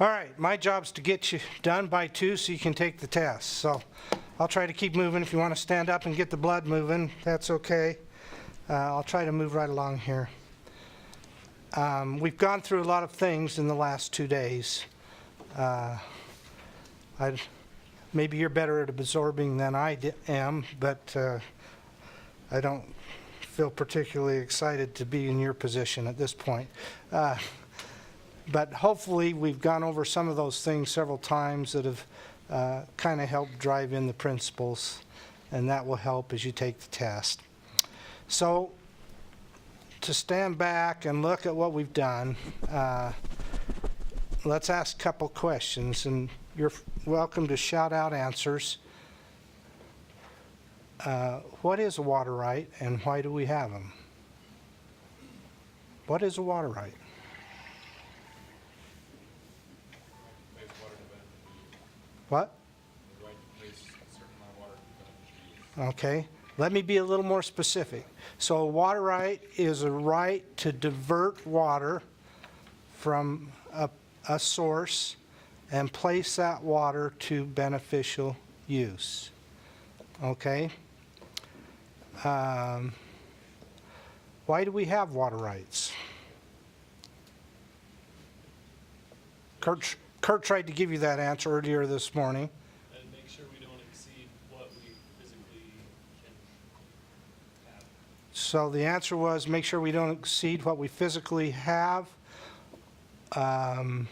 All right, my job's to get you done by 2 so you can take the test. So I'll try to keep moving. If you want to stand up and get the blood moving, that's okay. I'll try to move right along here. We've gone through a lot of things in the last 2 days. Maybe you're better at absorbing than I am, but I don't feel particularly excited to be in your position at this point. But hopefully we've gone over some of those things several times that have kind of helped drive in the principles, and that will help as you take the test. So to stand back and look at what we've done, let's ask a couple questions, and you're welcome to shout out answers. What is a water right, and why do we have them? What is a water right? What? Okay, let me be a little more specific. So a water right is a right to divert water from a source and place that water to beneficial use. Okay? Why do we have water rights? Kurt tried to give you that answer earlier this morning. And make sure we don't exceed what we physically can have. So the answer was make sure we don't exceed what we physically have. To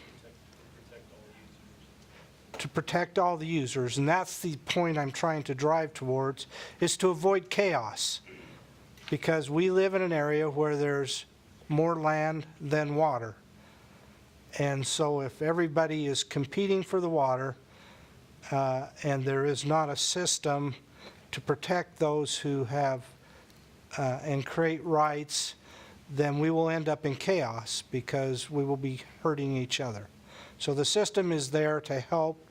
protect all the users, and that's the point I'm trying to drive towards, is to avoid chaos, because we live in an area where there's more land than water. And so if everybody is competing for the water and there is not a system to protect those who have and create rights, then we will end up in chaos because we will be hurting each other. So the system is there to help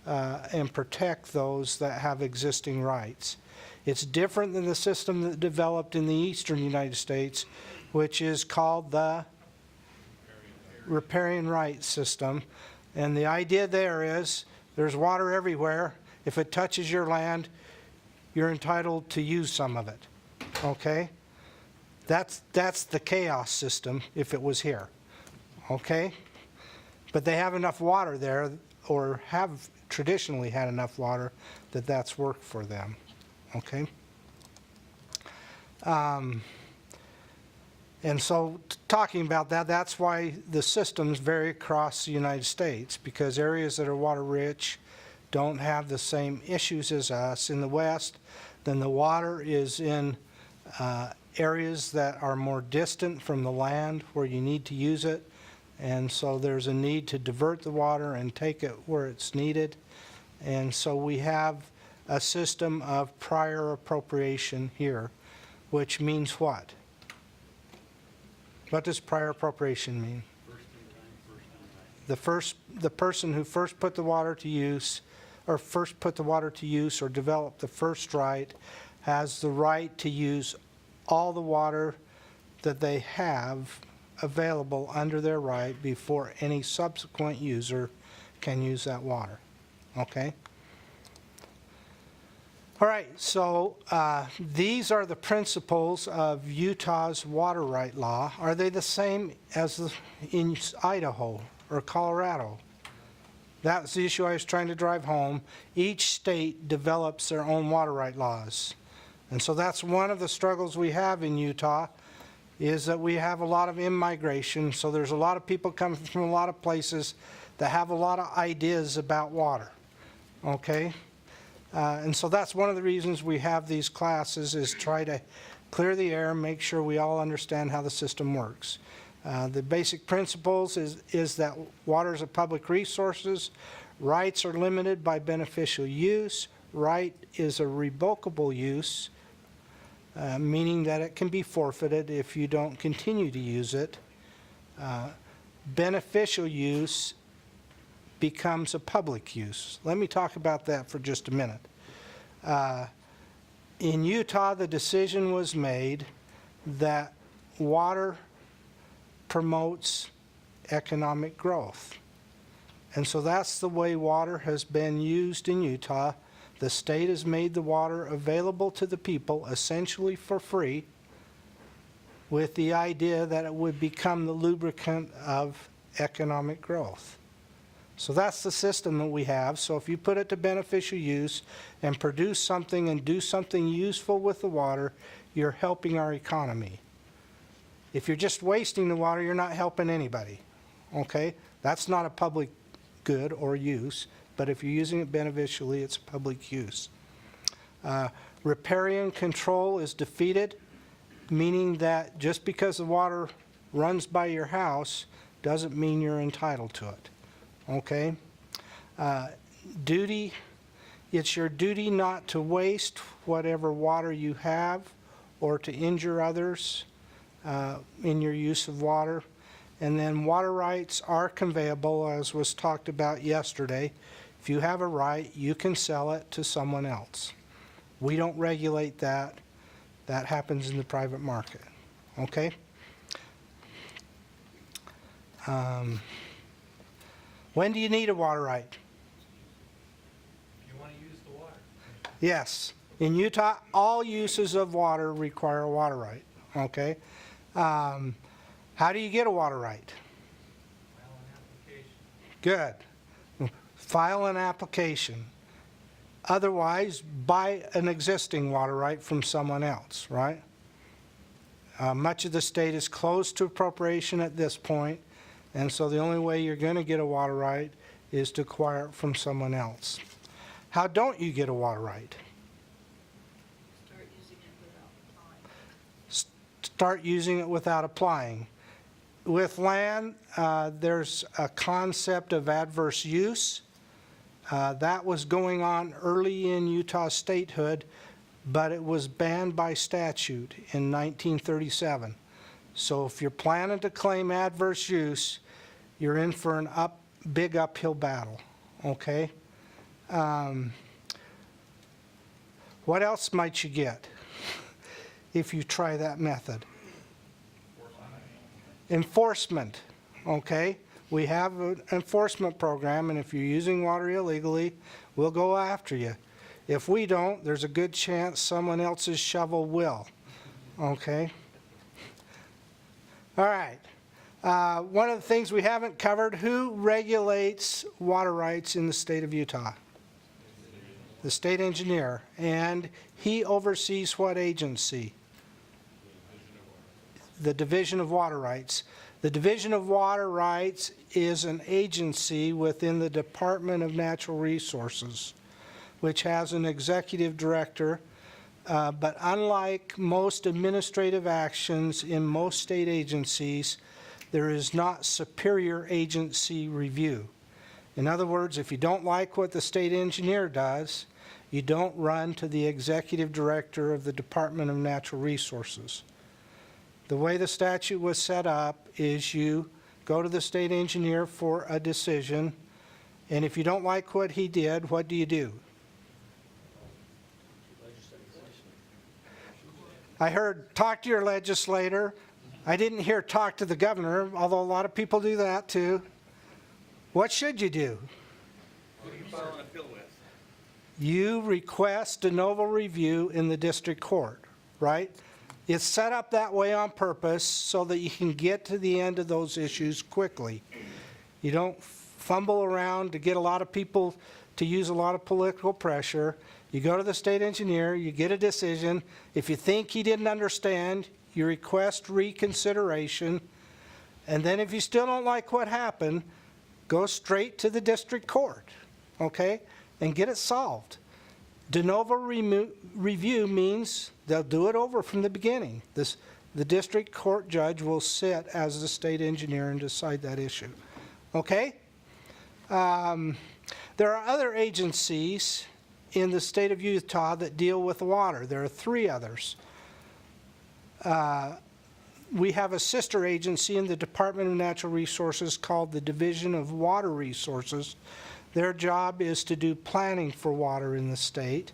and protect those that have existing rights. It's different than the system that developed in the eastern United States, which is called the riparian rights system. And the idea there is there's water everywhere. If it touches your land, you're entitled to use some of it. Okay? That's the chaos system if it was here. Okay? But they have enough water there, or have traditionally had enough water, that that's worked for them. Okay? And so talking about that, that's why the systems vary across the United States, because areas that are water rich don't have the same issues as us. In the West, then the water is in areas that are more distant from the land where you need to use it. And so there's a need to divert the water and take it where it's needed. And so we have a system of prior appropriation here, which means what? What does prior appropriation mean? The person who first put the water to use, or developed the first right, has the right to use all the water that they have available under their right before any subsequent user can use that water. Okay? All right, so these are the principles of Utah's water right law. Are they the same as in Idaho or Colorado? That's the issue I was trying to drive home. Each state develops their own water right laws. And so that's one of the struggles we have in Utah, is that we have a lot of immigration. So there's a lot of people coming from a lot of places that have a lot of ideas about water. Okay? And so that's one of the reasons we have these classes, is try to clear the air, make sure we all understand how the system works. The basic principles is that water is a public resource. Rights are limited by beneficial use. Right is a revocable use, meaning that it can be forfeited if you don't continue to use it. Beneficial use becomes a public use. Let me talk about that for just a minute. In Utah, the decision was made that water promotes economic growth. And so that's the way water has been used in Utah. The state has made the water available to the people essentially for free, with the idea that it would become the lubricant of economic growth. So that's the system that we have. So if you put it to beneficial use and produce something and do something useful with the water, you're helping our economy. If you're just wasting the water, you're not helping anybody, okay? That's not a public good or use, but if you're using it beneficially, it's public use. Riparian control is defeated, meaning that just because the water runs by your house doesn't mean you're entitled to it, okay? Duty, it's your duty not to waste whatever water you have or to injure others in your use of water. And then water rights are conveyable, as was talked about yesterday. If you have a right, you can sell it to someone else. We don't regulate that. That happens in the private market, okay? When do you need a water right? You want to use the water. Yes. In Utah, all uses of water require a water right, okay? How do you get a water right? File an application. Good. File an application. Otherwise, buy an existing water right from someone else, right? Much of the state is closed to appropriation at this point, and so the only way you're going to get a water right is to acquire it from someone else. How don't you get a water right? Start using it without applying. Start using it without applying. With land, there's a concept of adverse use. That was going on early in Utah statehood, but it was banned by statute in 1937. So if you're planning to claim adverse use, you're in for an big uphill battle, okay? What else might you get if you try that method? Enforcement, okay? We have an enforcement program, and if you're using water illegally, we'll go after you. If we don't, there's a good chance someone else's shovel will, okay? All right. One of the things we haven't covered, who regulates water rights in the state of Utah? The state engineer. And he oversees what agency? The Division of Water Rights. The Division of Water Rights is an agency within the Department of Natural Resources, which has an executive director. But unlike most administrative actions in most state agencies, there is not superior agency review. In other words, if you don't like what the state engineer does, you don't run to the executive director of the Department of Natural Resources. The way the statute was set up is you go to the state engineer for a decision, and if you don't like what he did, what do you do? I heard talk to your legislator. I didn't hear talk to the governor, although a lot of people do that too. What should you do? Who do you file an appeal with? You request de novo review in the district court, right? It's set up that way on purpose so that you can get to the end of those issues quickly. You don't fumble around to get a lot of people to use a lot of political pressure. You go to the state engineer, you get a decision. If you think he didn't understand, you request reconsideration. And then if you still don't like what happened, go straight to the district court, okay, and get it solved. De novo review means they'll do it over from the beginning. The district court judge will sit as the state engineer and decide that issue, okay? There are other agencies in the state of Utah that deal with water. There are 3 others. We have a sister agency in the Department of Natural Resources called the Division of Water Resources. Their job is to do planning for water in the state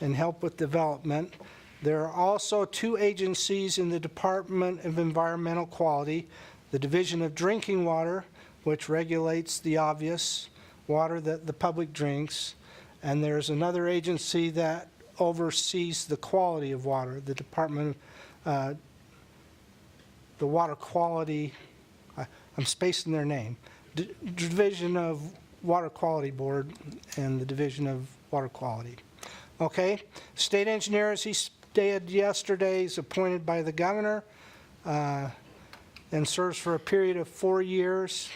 and help with development. There are also 2 agencies in the Department of Environmental Quality, the Division of Drinking Water, which regulates the obvious water that the public drinks. And there's another agency that oversees the quality of water, the Department of, the Water Quality, I'm spacing their name, Division of Water Quality Board and the Division of Water Quality. Okay, state engineer, as he stated yesterday, is appointed by the governor and serves for a period of 4 years.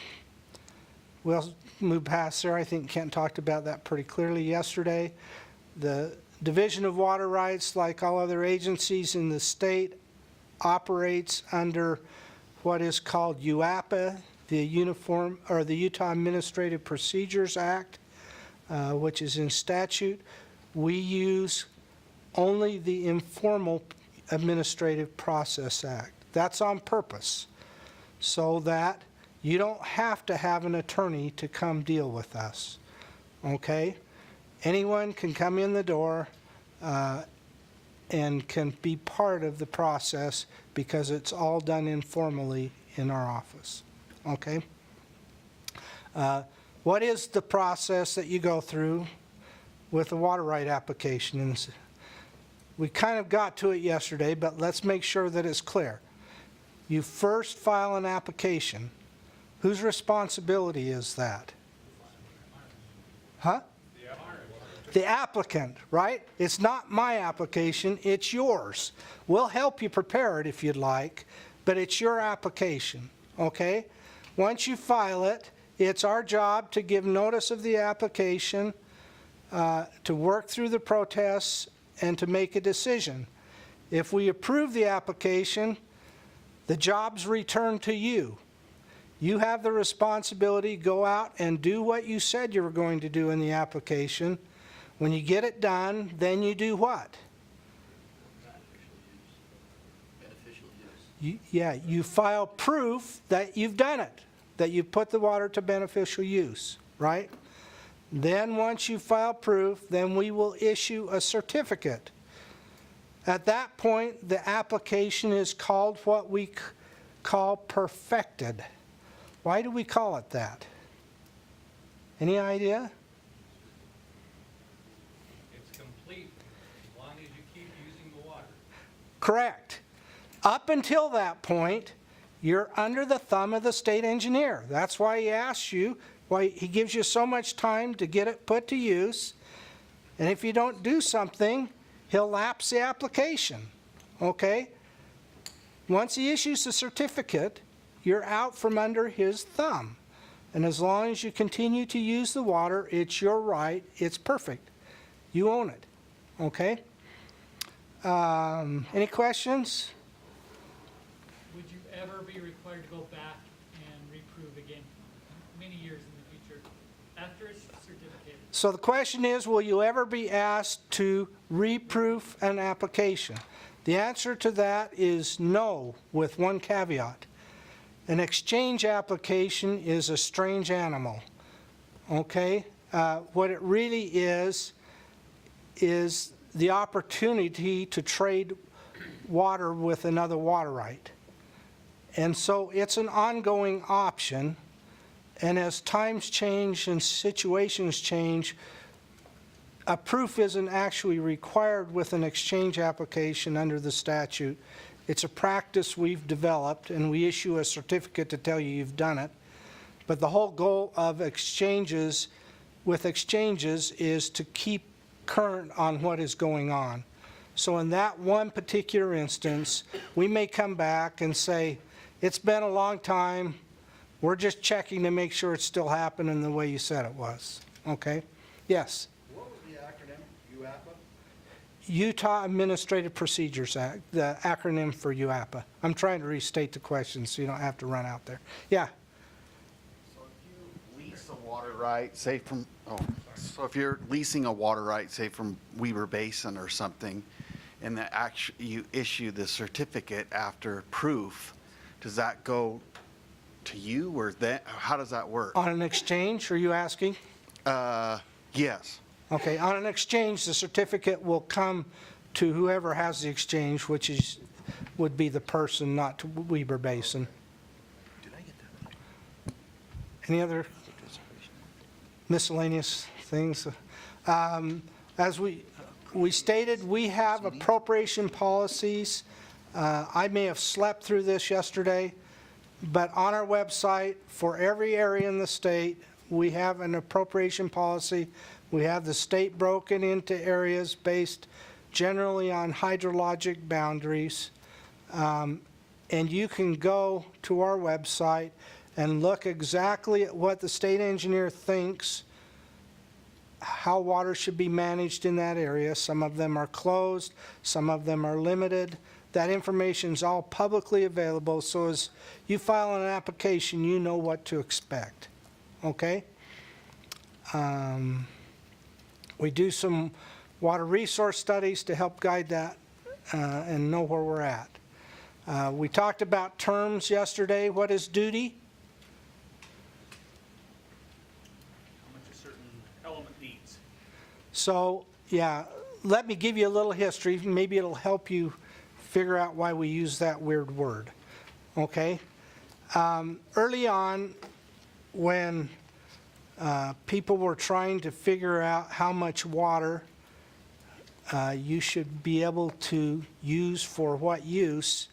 We'll move past there. I think Kent talked about that pretty clearly yesterday. The Division of Water Rights, like all other agencies in the state, operates under what is called UAPA, the Utah Administrative Procedures Act, which is in statute. We use only the Informal Administrative Process Act. That's on purpose, so that you don't have to have an attorney to come deal with us, okay? Anyone can come in the door and can be part of the process because it's all done informally in our office, okay? What is the process that you go through with a water right application? And we kind of got to it yesterday, but let's make sure that it's clear. You first file an application. Whose responsibility is that? Huh? The applicant, right? It's not my application, it's yours. We'll help you prepare it if you'd like, but it's your application, okay? Once you file it, it's our job to give notice of the application, to work through the protests, and to make a decision. If we approve the application, the job's returned to you. You have the responsibility, go out and do what you said you were going to do in the application. When you get it done, then you do what? Beneficial use. You file proof that you've done it, that you've put the water to beneficial use, right? Then once you file proof, then we will issue a certificate. At that point, the application is called what we call perfected. Why do we call it that? Any idea? It's complete as long as you keep using the water. Correct. Up until that point, you're under the thumb of the state engineer. That's why he asks you, why he gives you so much time to get it put to use. And if you don't do something, he'll lapse the application, okay? Once he issues the certificate, you're out from under his thumb. And as long as you continue to use the water, it's your right, it's perfect. You own it, okay? Any questions? Would you ever be required to go back and reprove again, many years in the future, after it's certificated? So the question is, will you ever be asked to reproof an application? The answer to that is no, with one caveat. An exchange application is a strange animal, okay? What it really is the opportunity to trade water with another water right. And so it's an ongoing option, and as times change and situations change, a proof isn't actually required with an exchange application under the statute. It's a practice we've developed, and we issue a certificate to tell you you've done it. But the whole goal of exchanges is to keep current on what is going on. So in that one particular instance, we may come back and say, it's been a long time, we're just checking to make sure it's still happening the way you said it was. Okay? Yes? What was the acronym? UAPA? Utah Administrative Procedures Act, the acronym for UAPA. I'm trying to restate the question so you don't have to run out there. Yeah? So if you lease a water right, say from, so if you're leasing a water right, say from Weber Basin or something, and you issue the certificate after proof, does that go to you, or how does that work? On an exchange, are you asking? Yes. Okay, on an exchange, the certificate will come to whoever has the exchange, which would be the person, not to Weber Basin. Did I get that right? Any other miscellaneous things? As we stated, we have appropriation policies. I may have slept through this yesterday, but on our website, for every area in the state, we have an appropriation policy. We have the state broken into areas based generally on hydrologic boundaries. And you can go to our website and look exactly at what the state engineer thinks how water should be managed in that area. Some of them are closed, some of them are limited. That information is all publicly available, so as you file an application, you know what to expect, okay? We do some water resource studies to help guide that and know where we're at. We talked about terms yesterday. What is duty? How much a certain element needs. So, yeah, let me give you a little history. Maybe it'll help you figure out why we use that weird word, okay? Early on, when people were trying to figure out how much water you should be able to use for what use,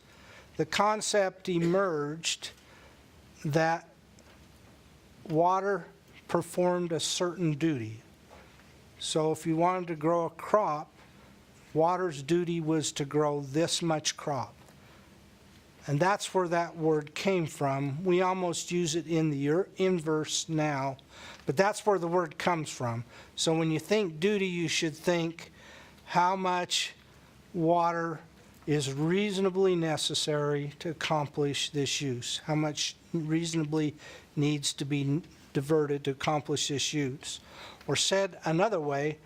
the concept emerged that water performed a certain duty. So if you wanted to grow a crop, water's duty was to grow this much crop. And that's where that word came from. We almost use it in the inverse now, but that's where the word comes from. So when you think duty, you should think how much water is reasonably necessary to accomplish this use, how much reasonably needs to be diverted to accomplish this use. Or said another way,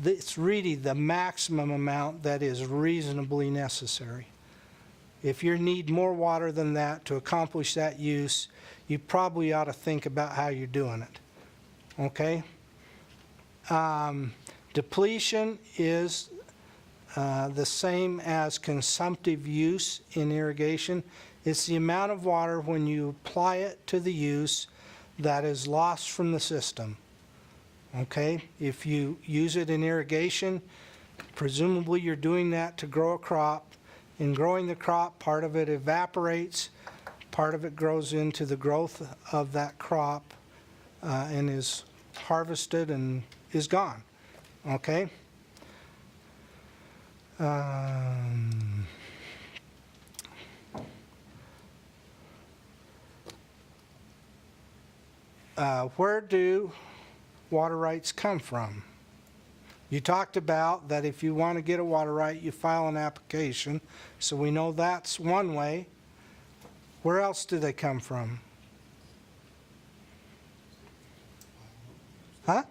it's really the maximum amount that is reasonably necessary. If you need more water than that to accomplish that use, you probably ought to think about how you're doing it, okay? Depletion is the same as consumptive use in irrigation. It's the amount of water when you apply it to the use that is lost from the system. Okay? If you use it in irrigation, presumably you're doing that to grow a crop. In growing the crop, part of it evaporates, part of it grows into the growth of that crop and is harvested and is gone. Okay? Where do water rights come from? You talked about that if you want to get a water right, you file an application, so we know that's one way. Where else do they come from? Huh?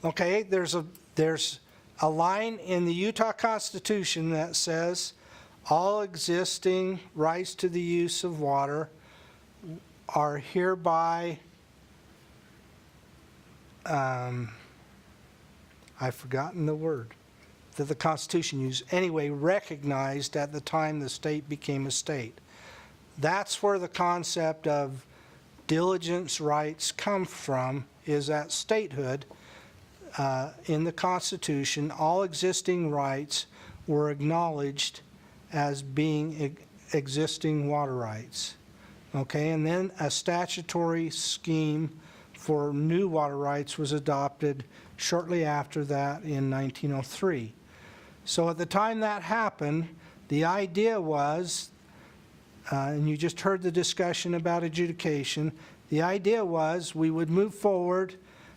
Okay, there's a line in the Utah Constitution that says all existing rights to the use of water are hereby I've forgotten the word that the Constitution used. Anyway, recognized at the time the state became a state. That's where the concept of diligence rights come from, is that statehood. In the Constitution, all existing rights were acknowledged as being existing water rights. Okay, and then a statutory scheme for new water rights was adopted shortly after that in 1903. So at the time that happened, the idea was, and you just heard the discussion about adjudication, the idea was we would move forward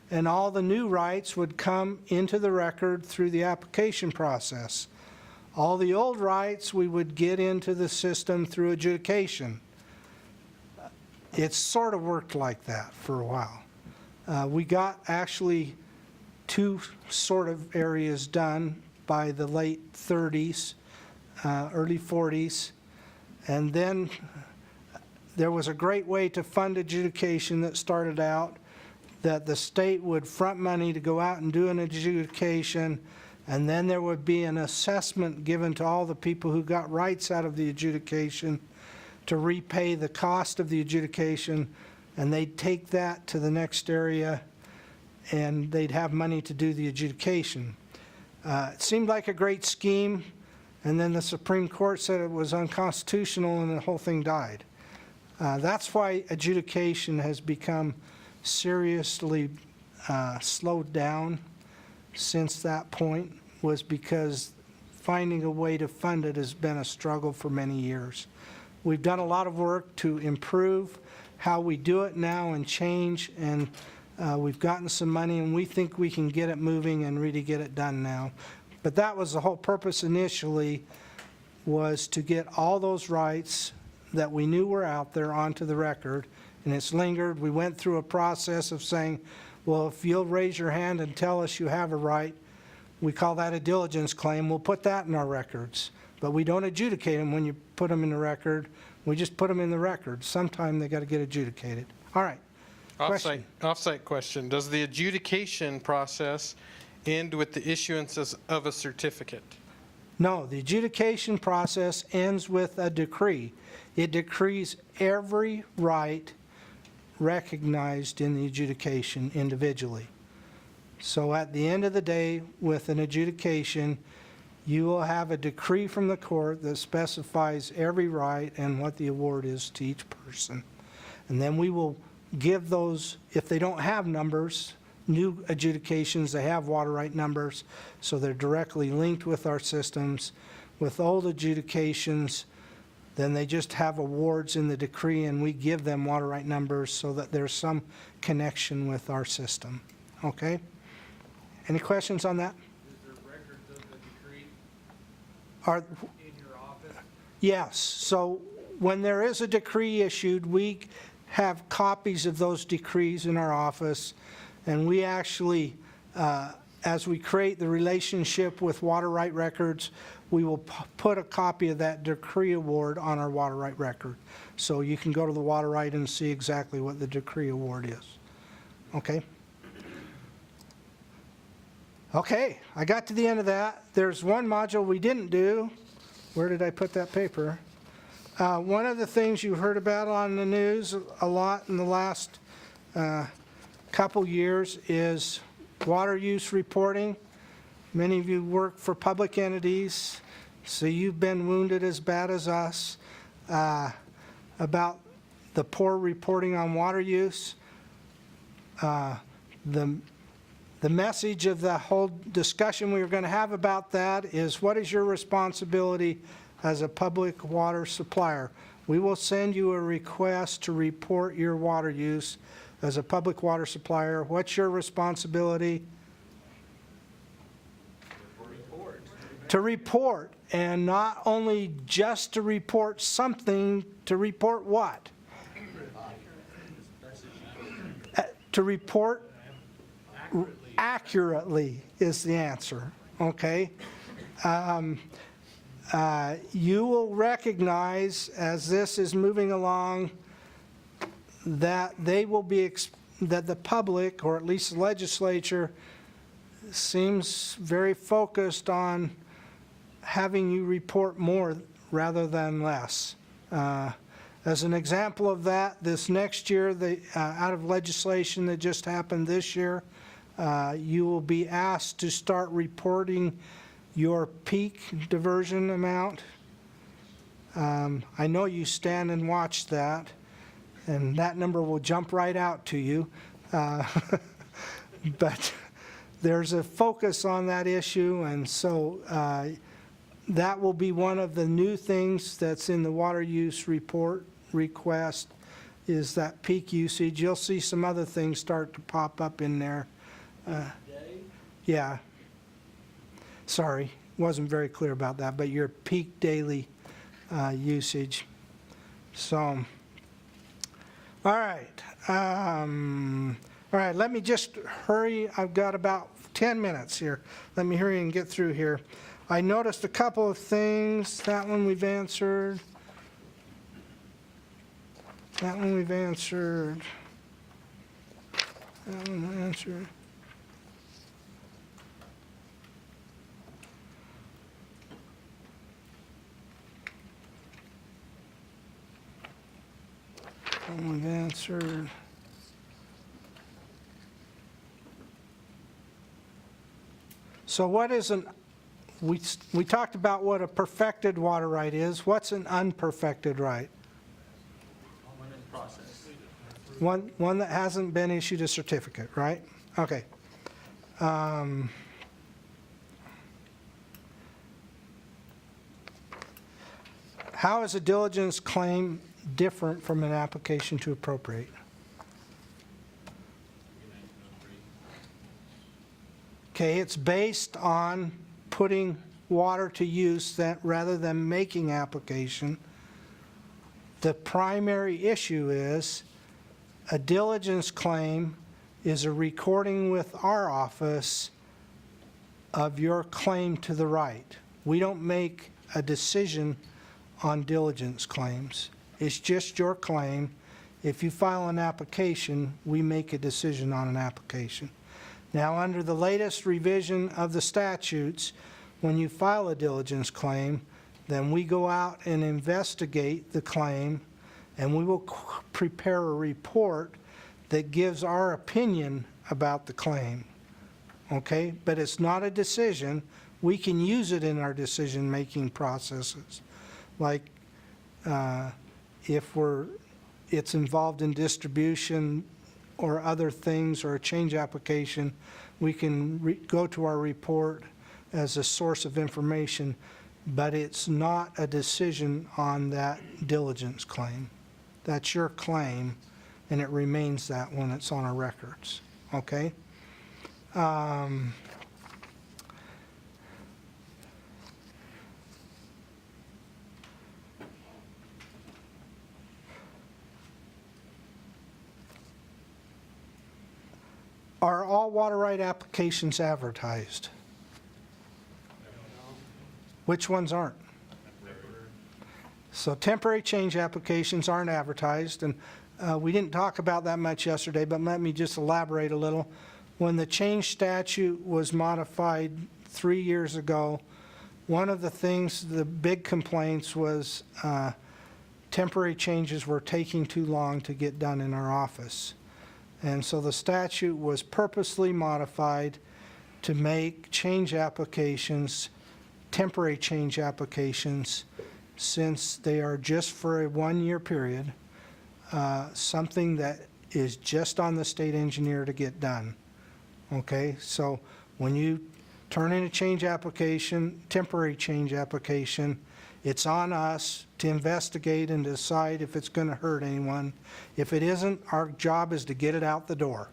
and all the new rights would come into the record through the application process. All the old rights we would get into the system through adjudication. It sort of worked like that for a while. We got actually two sort of areas done by the late 30s, early 40s, and then there was a great way to fund adjudication that started out that the state would front money to go out and do an adjudication, and then there would be an assessment given to all the people who got rights out of the adjudication to repay the cost of the adjudication, and they'd take that to the next area, and they'd have money to do the adjudication. It seemed like a great scheme, and then the Supreme Court said it was unconstitutional, and the whole thing died. That's why adjudication has become seriously slowed down since that point, was because finding a way to fund it has been a struggle for many years. We've done a lot of work to improve how we do it now and change, and we've gotten some money, and we think we can get it moving and really get it done now. But that was the whole purpose initially, was to get all those rights that we knew were out there onto the record, and it's lingered. We went through a process of saying, well, if you'll raise your hand and tell us you have a right, we call that a diligence claim, we'll put that in our records. But we don't adjudicate them when you put them in the record. We just put them in the record. Sometime they got to get adjudicated. All right. Question. Offsite question. Does the adjudication process end with the issuance of a certificate? No, the adjudication process ends with a decree. It decrees every right recognized in the adjudication individually. So at the end of the day, with an adjudication, you will have a decree from the court that specifies every right and what the award is to each person. And then we will give those, if they don't have numbers, new adjudications, they have water right numbers, so they're directly linked with our systems. With old adjudications, then they just have awards in the decree, and we give them water right numbers so that there's some connection with our system. Okay? Any questions on that? Is there records of the decree Are, in your office? yes, so when there is a decree issued, we have copies of those decrees in our office, and we actually, as we create the relationship with water right records, we will put a copy of that decree award on our water right record. So you can go to the water right and see exactly what the decree award is. Okay? Okay, I got to the end of that. There's one module we didn't do. Where did I put that paper? One of the things you heard about on the news a lot in the last couple years is water use reporting. Many of you work for public entities, so you've been wounded as bad as us about the poor reporting on water use. The message of the whole discussion we were going to have about that is, what is your responsibility as a public water supplier? We will send you a request to report your water use as a public water supplier. What's your responsibility? To report, and not only just to report something, to report what? To report accurately is the answer, okay? You will recognize, as this is moving along, that they will be, that the public, or at least the legislature, seems very focused on having you report more rather than less. As an example of that, this next year, out of legislation that just happened this year, you will be asked to start reporting your peak diversion amount. I know you stand and watch that, and that number will jump right out to you. But there's a focus on that issue, and so that will be one of the new things that's in the water use report request, is that peak usage. You'll see some other things start to pop up in there. Yeah. Sorry, wasn't very clear about that, but your peak daily usage. So, all right. All right, let me just hurry. I've got about 10 minutes here. Let me hurry and get through here. I noticed a couple of things. That one we've answered. That one we've answered. That one we answered. We've answered. So what is we talked about what a perfected water right is. What's an unperfected right? One in process. One that hasn't been issued a certificate, right? Okay. How is a diligence claim different from an application to appropriate? Okay, it's based on putting water to use that rather than making application. The primary issue is a diligence claim is a recording with our office of your claim to the right. We don't make a decision on diligence claims. It's just your claim. If you file an application, we make a decision on an application. Now, under the latest revision of the statutes, when you file a diligence claim, then we go out and investigate the claim, and we will prepare a report that gives our opinion about the claim. Okay? But it's not a decision. We can use it in our decision-making processes. Like if it's involved in distribution or other things or a change application, we can go to our report as a source of information, but it's not a decision on that diligence claim. That's your claim, and it remains that when it's on our records, okay? Are all water right applications advertised? Which ones aren't? So temporary change applications aren't advertised, and we didn't talk about that much yesterday, but let me just elaborate a little. When the change statute was modified 3 years ago, one of the things, the big complaints was temporary changes were taking too long to get done in our office. And so the statute was purposely modified to make change applications, temporary change applications, since they are just for a one-year period, something that is just on the state engineer to get done. Okay, so when you turn in a change application, temporary change application, it's on us to investigate and decide if it's going to hurt anyone. If it isn't, our job is to get it out the door.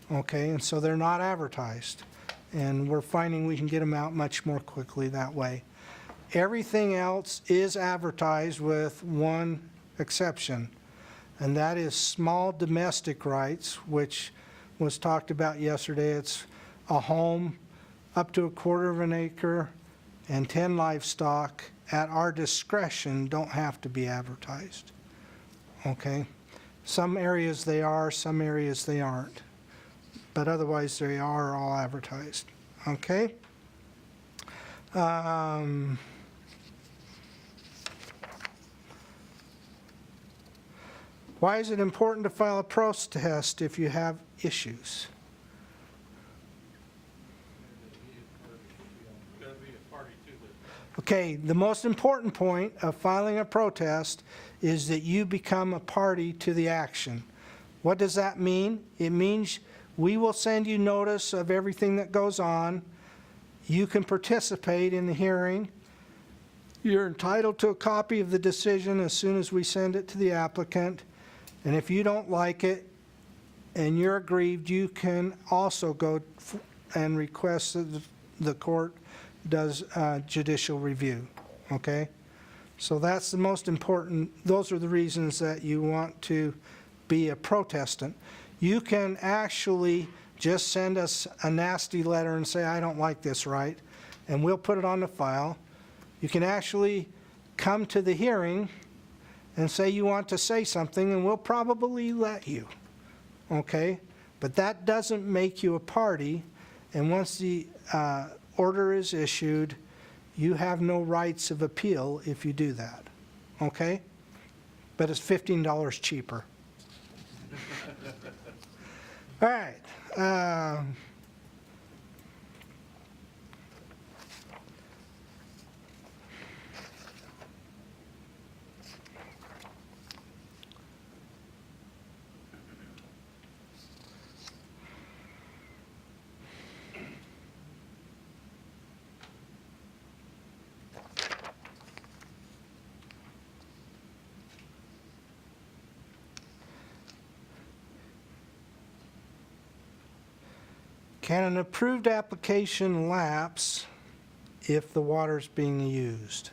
Okay, and so they're not advertised. And we're finding we can get them out much more quickly that way. Everything else is advertised with one exception, and that is small domestic rights, which was talked about yesterday. It's a home up to 1/4 of an acre and 10 livestock at our discretion don't have to be advertised. Okay? Some areas they are, some areas they aren't. But otherwise they are all advertised. Okay? Why is it important to file a protest if you have issues? Gotta be a party to it. Okay, the most important point of filing a protest is that you become a party to the action. What does that mean? It means we will send you notice of everything that goes on. You can participate in the hearing. You're entitled to a copy of the decision as soon as we send it to the applicant. And if you don't like it and you're aggrieved, you can also go and request that the court does judicial review, okay? So that's the most important. Those are the reasons that you want to be a protestant. You can actually just send us a nasty letter and say, I don't like this, right? And we'll put it on the file. You can actually come to the hearing and say you want to say something, and we'll probably let you, okay? But that doesn't make you a party, and once the order is issued, you have no rights of appeal if you do that, okay? But it's $15 cheaper, All right. Can an approved application lapse if the water's being used?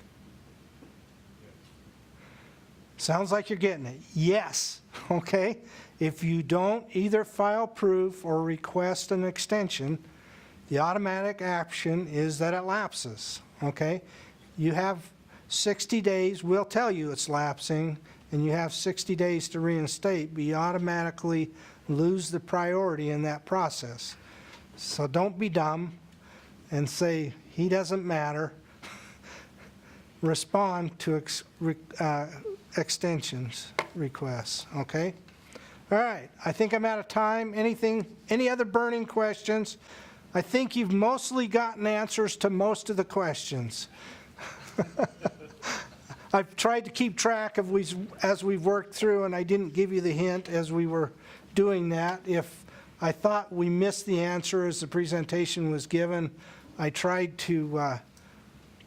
Sounds like you're getting it. Yes, okay? If you don't either file proof or request an extension, the automatic action is that it lapses, okay? You have 60 days, we'll tell you it's lapsing, and you have 60 days to reinstate, but you automatically lose the priority in that process. So don't be dumb and say, he doesn't matter. Respond to extensions requests, okay? All right, I think I'm out of time. Any other burning questions? I think you've mostly gotten answers to most of the questions. I've tried to keep track of as we've worked through, and I didn't give you the hint as we were doing that. If I thought we missed the answer as the presentation was given, I tried to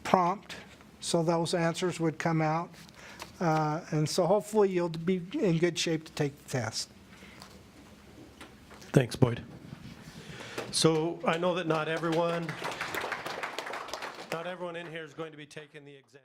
prompt so those answers would come out. And so hopefully you'll be in good shape to take the test. Thanks, Boyd. So I know that not everyone in here is going to be taking the exam.